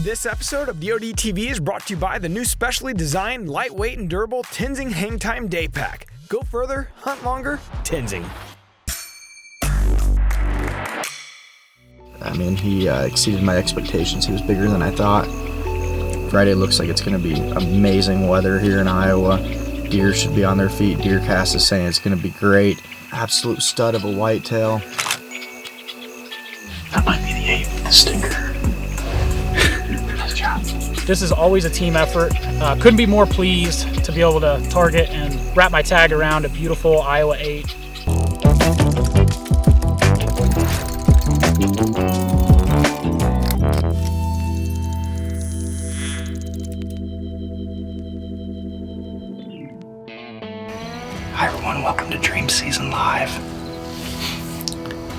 This episode of DoD TV is brought to you by the new specially designed, lightweight, and durable Tenzing Hang Time Day Pack. Go further, hunt longer, Tenzing. I mean, he exceeded my expectations. He was bigger than I thought. Friday looks like it's going to be amazing weather here in Iowa. Deer should be on their feet. DeerCast is saying it's going to be great. Absolute stud of a whitetail. That might be the 8th sticker. Nice job. This is always a team effort. Couldn't be more pleased to be able to target and wrap my tag around a beautiful Iowa 8. Hi everyone, welcome to Dream Season Live.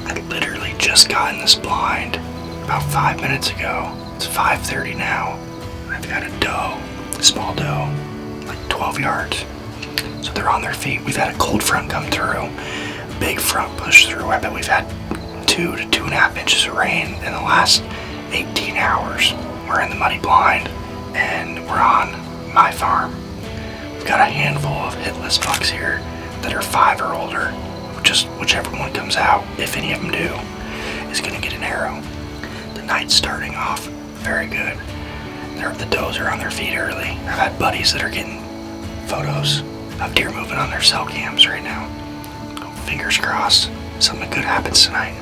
I literally just got in this blind about 5 minutes ago. It's 5:30 now. I've got a doe, a small doe, like 12 yards. So they're on their feet. We've had a cold front come through, big front push through. I bet we've had 2 to 2.5 inches of rain in the last 18 hours. We're in the muddy blind and we're on my farm. We've got a handful of hitless bucks here that are 5 or older. Just whichever one comes out, if any of them do, is going to get an arrow. The night's starting off very good. The does are on their feet early. I've had buddies that are getting photos of deer moving on their cell cams right now. Fingers crossed, something good happens tonight.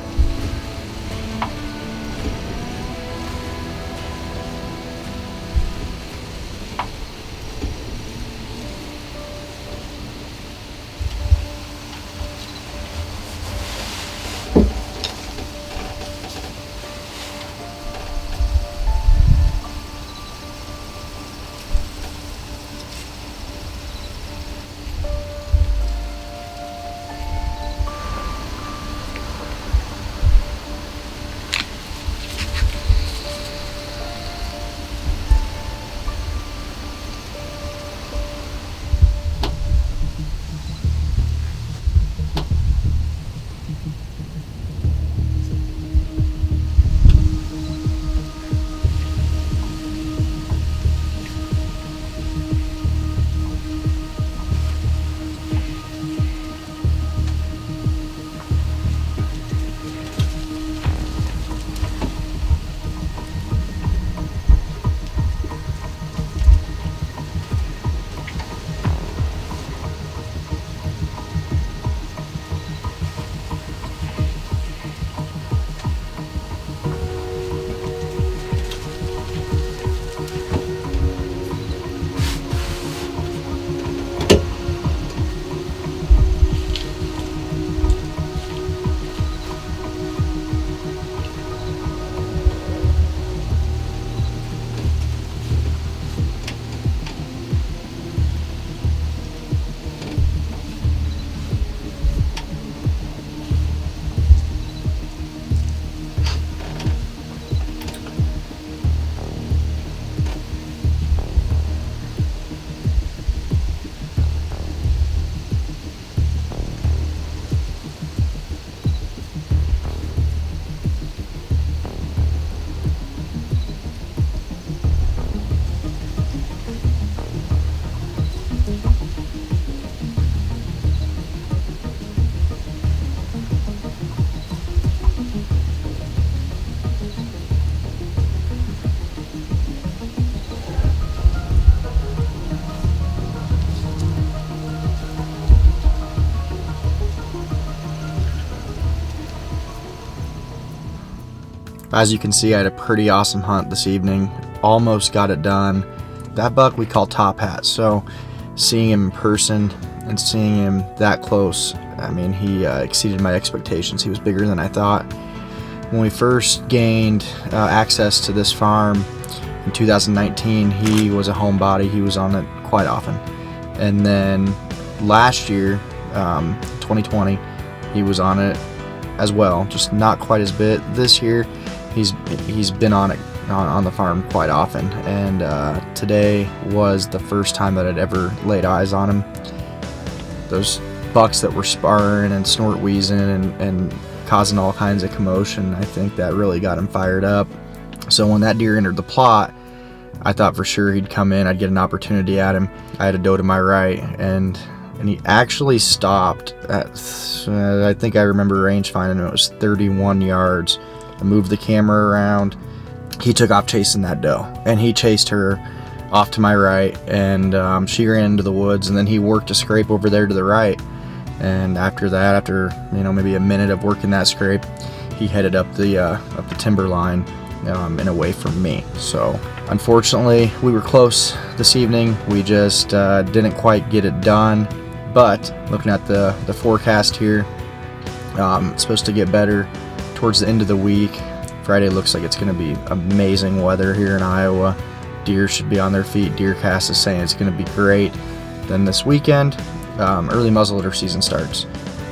As you can see, I had a pretty awesome hunt this evening. Almost got it done. That buck we call Top Hat, so seeing him in person and seeing him that close, I mean, he exceeded my expectations. He was bigger than I thought. When we first gained access to this farm in 2019, he was a homebody. He was on it quite often. And then last year, 2020, he was on it as well, just not quite as bit. This year, he's been on it on the farm quite often, and today was the first time that I'd ever laid eyes on him. Those bucks that were sparring and snort wheezing and causing all kinds of commotion, I think that really got him fired up. So when that deer entered the plot, I thought for sure he'd come in, I'd get an opportunity at him. I had a doe to my right, and he actually stopped at, I think I remember range finding him, it was 31 yards. I moved the camera around. He took off chasing that doe, and he chased her off to my right, and she ran into the woods, and then he worked a scrape over there to the right. And after that, after maybe a minute of working that scrape, he headed up the timber line and away from me. So unfortunately, we were close this evening. We just didn't quite get it done. But looking at the forecast here, it's supposed to get better towards the end of the week. Friday looks like it's going to be amazing weather here in Iowa. Deer should be on their feet. DeerCast is saying it's going to be great. Then this weekend, early muzzleloader season starts.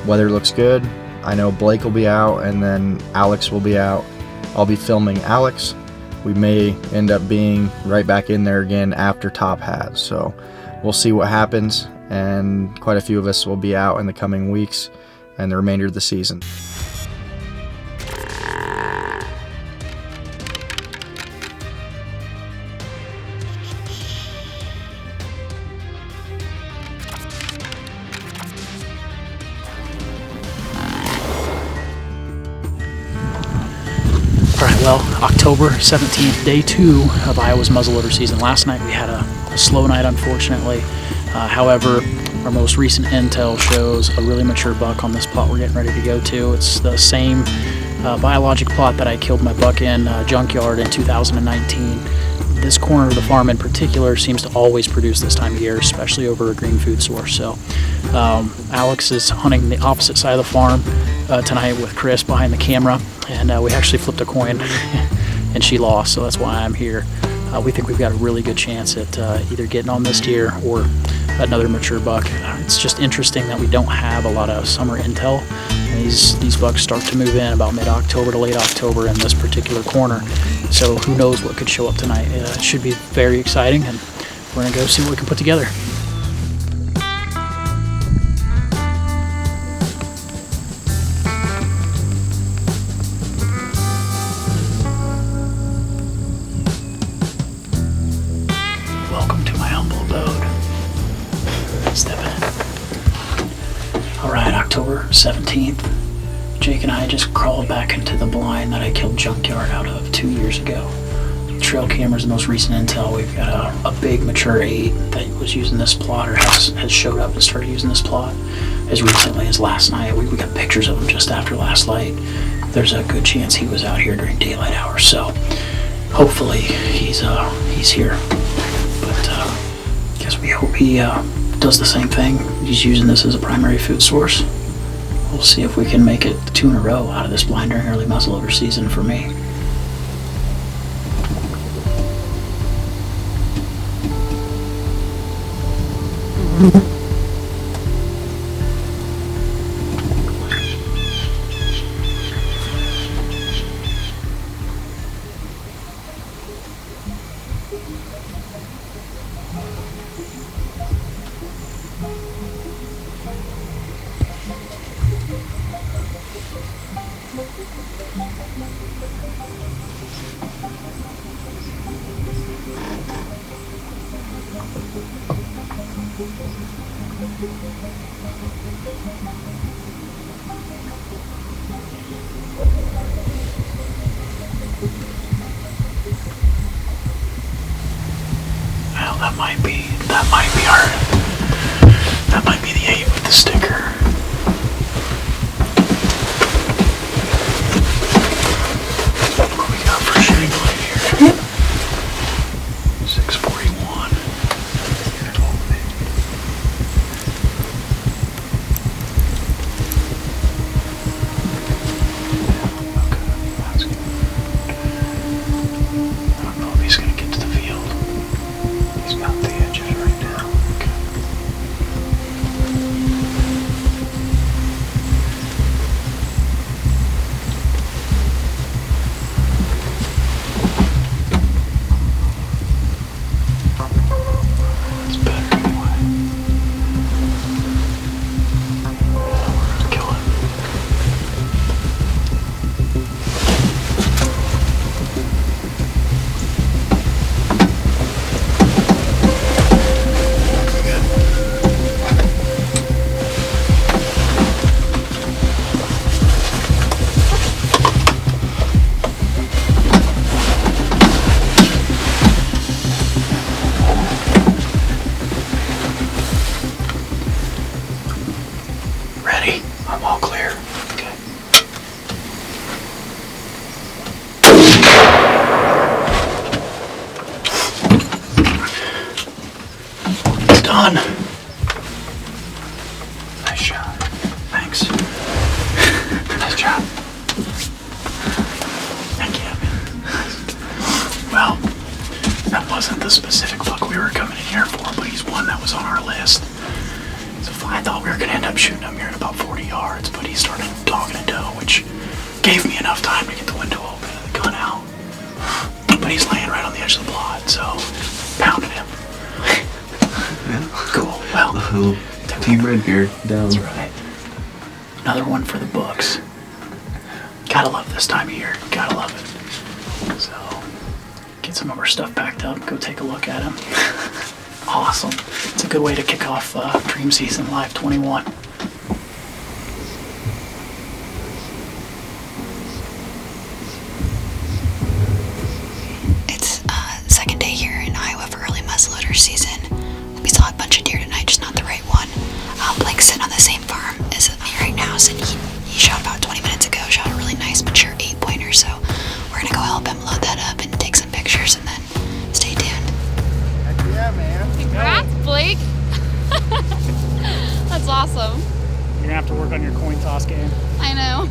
Weather looks good. I know Blake will be out, and then Alex will be out. I'll be filming Alex. We may end up being right back in there again after Top Hat. So we'll see what happens, and quite a few of us will be out in the coming weeks and the remainder of the season. Well, October 17th, day 2 of Iowa's muzzleloader season. Last night we had a slow night, unfortunately. However, our most recent intel shows a really mature buck on this plot we're getting ready to go to. It's the same biologic plot that I killed my buck in Junkyard in 2019. This corner of the farm in particular seems to always produce this time of year, especially over a green food source. So Alex is hunting the opposite side of the farm tonight with Chris behind the camera, and we actually flipped a coin and she lost, so that's why I'm here. We think we've got a really good chance at either getting on this deer or another mature buck. It's just interesting that we don't have a lot of summer intel, and these bucks start to move in about mid-October to late October in this particular corner. So who knows what could show up tonight. It should be very exciting, and we're gonna go see what we can put together. Welcome to my humble abode. Step in. Alright, October 17th. Jake and I just crawled back into the blind that I killed Junkyard out of 2 years ago. Trail camera's the most recent intel. We've got a big mature 8 that was using this plot, or has showed up and started using this plot as recently as last night. We got pictures of him just after last light. There's a good chance he was out here during daylight hours, so hopefully he's here. But I guess we hope he does the same thing. He's using this as a primary food source. We'll see if we can make it 2 in a row out of this blind during early muzzleloader season for me. Well, that might be the 8 with the sticker. What we got for shooting light here? 641. I don't know if he's going to get to the field. He's got the edges right now. Okay. That wasn't the specific buck we were coming in here for, but he's one that was on our list. So I thought we were going to end up shooting him here at about 40 yards, but he started dogging a doe, which gave me enough time to get the window open and the gun out. But he's laying right on the edge of the plot, so pounded him. Cool. Well, Team Redbeard down. that's right. Another one for the books. Gotta love this time of year. Gotta love it. So, get some of our stuff packed up. Go take a look at him. Awesome. It's a good way to kick off Dream Season Live 21. It's second day here in Iowa for early muzzleloader season. We saw a bunch of deer tonight, just not the right one. Blake's sitting on the same farm as me right now, so he shot about 20 minutes ago, shot a really nice mature 8-pointer, so we're gonna go help him load that up and take some pictures and then stay tuned. Yeah, man. Congrats, Blake. That's awesome. You're gonna have to work on your coin toss game. I know.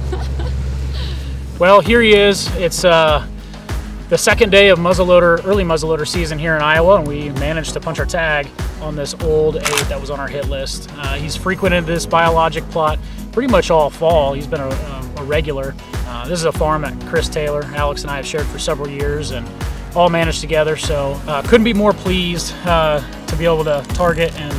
Well, here he is. It's the second day of early muzzleloader season here in Iowa, and we managed to punch our tag on this old 8 that was on our hit list. He's frequented this biologic plot pretty much all fall. He's been a regular. This is a farm that Chris Taylor, Alex, and I have shared for several years, and all managed together. So couldn't be more pleased to be able to target and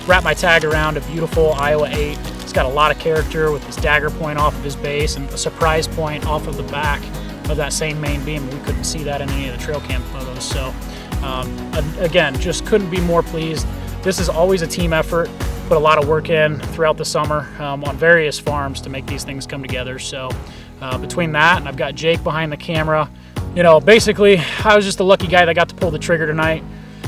wrap my tag around a beautiful Iowa 8. He's got a lot of character with his dagger point off of his base and a surprise point off of the back of that same main beam. We couldn't see that in any of the trail cam photos. So again, just couldn't be more pleased. This is always a team effort. Put a lot of work in throughout the summer on various farms to make these things come together. So between that, and I've got Jake behind the camera, basically I was just a lucky guy that got to pull the trigger tonight.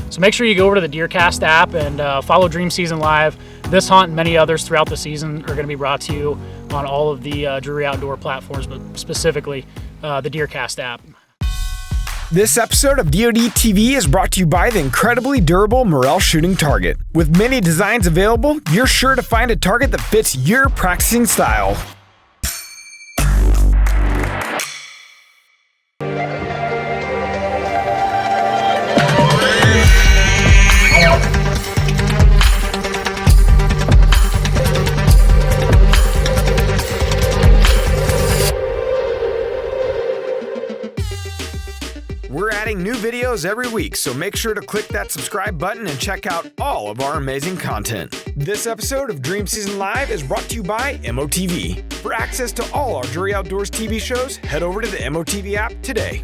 So make sure you go over to the DeerCast app and follow Dream Season Live. This hunt and many others throughout the season are going to be brought to you on all of the Drury outdoor platforms, but specifically the DeerCast app. This episode of DoD TV is brought to you by the incredibly durable Morel shooting target. With many designs available, you're sure to find a target that fits your practicing style. We're adding new videos every week, so make sure to click that subscribe button and check out all of our amazing content. This episode of Dream Season Live is brought to you by MOTV. For access to all our Drury Outdoors TV shows, head over to the MOTV app today.